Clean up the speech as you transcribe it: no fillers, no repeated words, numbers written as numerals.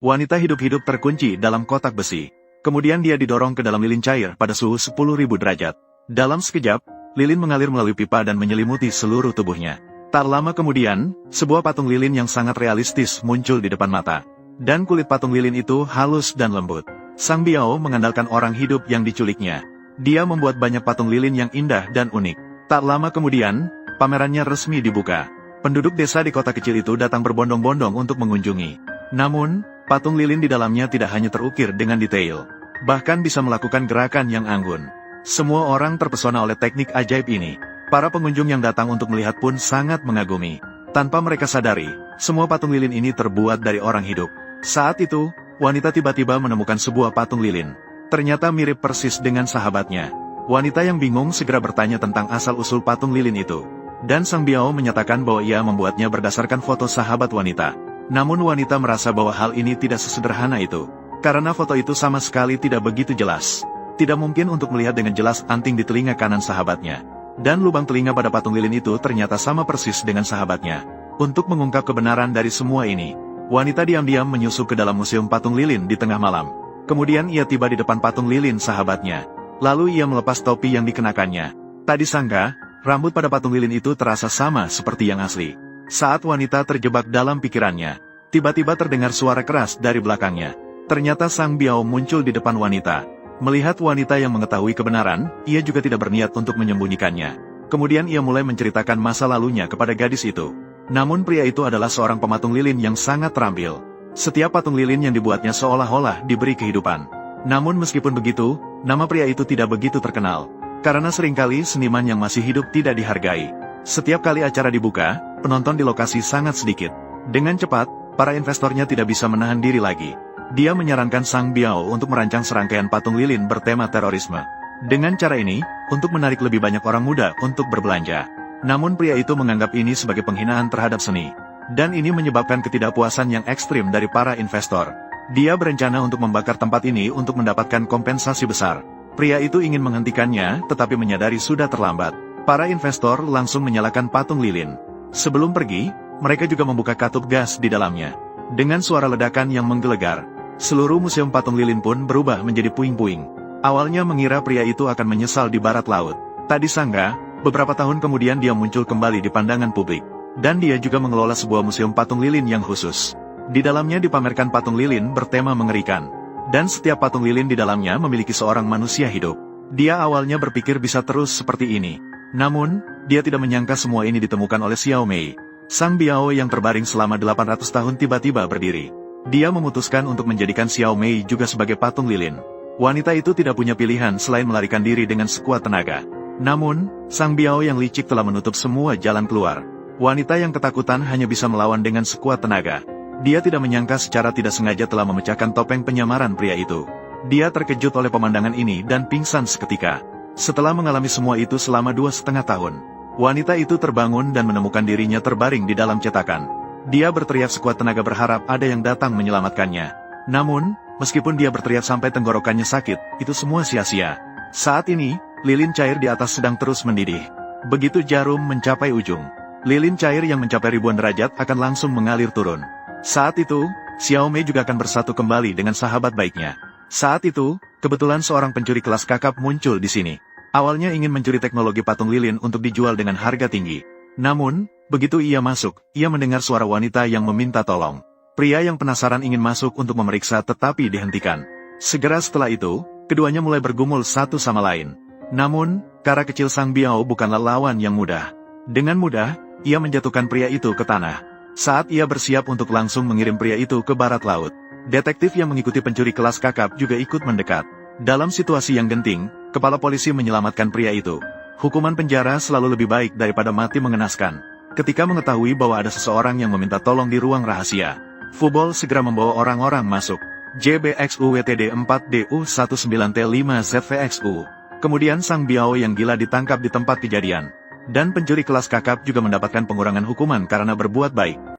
Wanita hidup-hidup terkunci dalam kotak besi. Kemudian dia didorong ke dalam lilin cair pada suhu 10.000 derajat. Dalam sekejap, lilin mengalir melalui pipa dan menyelimuti seluruh tubuhnya. Tak lama kemudian, sebuah patung lilin yang sangat realistis muncul di depan mata. Dan kulit patung lilin itu halus dan lembut. Sang Biao mengandalkan orang hidup yang diculiknya. Dia membuat banyak patung lilin yang indah dan unik. Tak lama kemudian, pamerannya resmi dibuka. Penduduk desa di kota kecil itu datang berbondong-bondong untuk mengunjungi. Namun, patung lilin di dalamnya tidak hanya terukir dengan detail, bahkan bisa melakukan gerakan yang anggun. Semua orang terpesona oleh teknik ajaib ini. Para pengunjung yang datang untuk melihat pun sangat mengagumi. Tanpa mereka sadari, semua patung lilin ini terbuat dari orang hidup. Saat itu, wanita tiba-tiba menemukan sebuah patung lilin. Ternyata mirip persis dengan sahabatnya. Wanita yang bingung segera bertanya tentang asal-usul patung lilin itu. Dan Sang Biao menyatakan bahwa ia membuatnya berdasarkan foto sahabat wanita. Namun wanita merasa bahwa hal ini tidak sesederhana itu. Karena foto itu sama sekali tidak begitu jelas. Tidak mungkin untuk melihat dengan jelas anting di telinga kanan sahabatnya. Dan lubang telinga pada patung lilin itu ternyata sama persis dengan sahabatnya. Untuk mengungkap kebenaran dari semua ini, wanita diam-diam menyusup ke dalam museum patung lilin di tengah malam. Kemudian ia tiba di depan patung lilin sahabatnya. Lalu ia melepas topi yang dikenakannya. Tak disangka, rambut pada patung lilin itu terasa sama seperti yang asli. Saat wanita terjebak dalam pikirannya, tiba-tiba terdengar suara keras dari belakangnya. Ternyata Sang Biao muncul di depan wanita. Melihat wanita yang mengetahui kebenaran, ia juga tidak berniat untuk menyembunyikannya. Kemudian ia mulai menceritakan masa lalunya kepada gadis itu. Namun pria itu adalah seorang pematung lilin yang sangat terampil. Setiap patung lilin yang dibuatnya seolah-olah diberi kehidupan. Namun meskipun begitu, nama pria itu tidak begitu terkenal. Karena seringkali seniman yang masih hidup tidak dihargai. Setiap kali acara dibuka, penonton di lokasi sangat sedikit. Dengan cepat, para investornya tidak bisa menahan diri lagi. Dia menyarankan Sang Biao untuk merancang serangkaian patung lilin bertema terorisme. Dengan cara ini, untuk menarik lebih banyak orang muda untuk berbelanja. Namun pria itu menganggap ini sebagai penghinaan terhadap seni. Dan ini menyebabkan ketidakpuasan yang ekstrim dari para investor. Dia berencana untuk membakar tempat ini untuk mendapatkan kompensasi besar. Pria itu ingin menghentikannya, tetapi menyadari sudah terlambat. Para investor langsung menyalakan patung lilin. Sebelum pergi, mereka juga membuka katup gas di dalamnya. Dengan suara ledakan yang menggelegar, seluruh museum patung lilin pun berubah menjadi puing-puing. Awalnya mengira pria itu akan menyesal di barat laut. Tak disangka, beberapa tahun kemudian dia muncul kembali di pandangan publik. Dan dia juga mengelola sebuah museum patung lilin yang khusus. Di dalamnya dipamerkan patung lilin bertema mengerikan. Dan setiap patung lilin di dalamnya memiliki seorang manusia hidup. Dia awalnya berpikir bisa terus seperti ini. Namun, dia tidak menyangka semua ini ditemukan oleh Xiao Mei. Sang Biao yang terbaring selama 800 tahun tiba-tiba berdiri. Dia memutuskan untuk menjadikan Xiao Mei juga sebagai patung lilin. Wanita itu tidak punya pilihan selain melarikan diri dengan sekuat tenaga. Namun, Sang Biao yang licik telah menutup semua jalan keluar. Wanita yang ketakutan hanya bisa melawan dengan sekuat tenaga. Dia tidak menyangka secara tidak sengaja telah memecahkan topeng penyamaran pria itu. Dia terkejut oleh pemandangan ini dan pingsan seketika. Setelah mengalami semua itu selama 2,5 tahun, wanita itu terbangun dan menemukan dirinya terbaring di dalam cetakan. Dia berteriak sekuat tenaga berharap ada yang datang menyelamatkannya. Namun, meskipun dia berteriak sampai tenggorokannya sakit, itu semua sia-sia. Saat ini, lilin cair di atas sedang terus mendidih. Begitu jarum mencapai ujung, lilin cair yang mencapai ribuan derajat akan langsung mengalir turun. Saat itu, Xiao Mei juga akan bersatu kembali dengan sahabat baiknya. Saat itu, kebetulan seorang pencuri kelas kakap muncul di sini. Awalnya ingin mencuri teknologi patung lilin untuk dijual dengan harga tinggi. Namun, begitu ia masuk, ia mendengar suara wanita yang meminta tolong. Pria yang penasaran ingin masuk untuk memeriksa tetapi dihentikan. Segera setelah itu, keduanya mulai bergumul satu sama lain. Namun, kara kecil Sang Biao bukanlah lawan yang mudah. Dengan mudah, ia menjatuhkan pria itu ke tanah. Saat ia bersiap untuk langsung mengirim pria itu ke barat laut, detektif yang mengikuti pencuri kelas kakap juga ikut mendekat. Dalam situasi yang genting, kepala polisi menyelamatkan pria itu. Hukuman penjara selalu lebih baik daripada mati mengenaskan. Ketika mengetahui bahwa ada seseorang yang meminta tolong di ruang rahasia, Fubol segera membawa orang-orang masuk. JBXUWTD 4DU19T5ZVXU. Kemudian Sang Biao yang gila ditangkap di tempat kejadian. Dan pencuri kelas kakap juga mendapatkan pengurangan hukuman karena berbuat baik.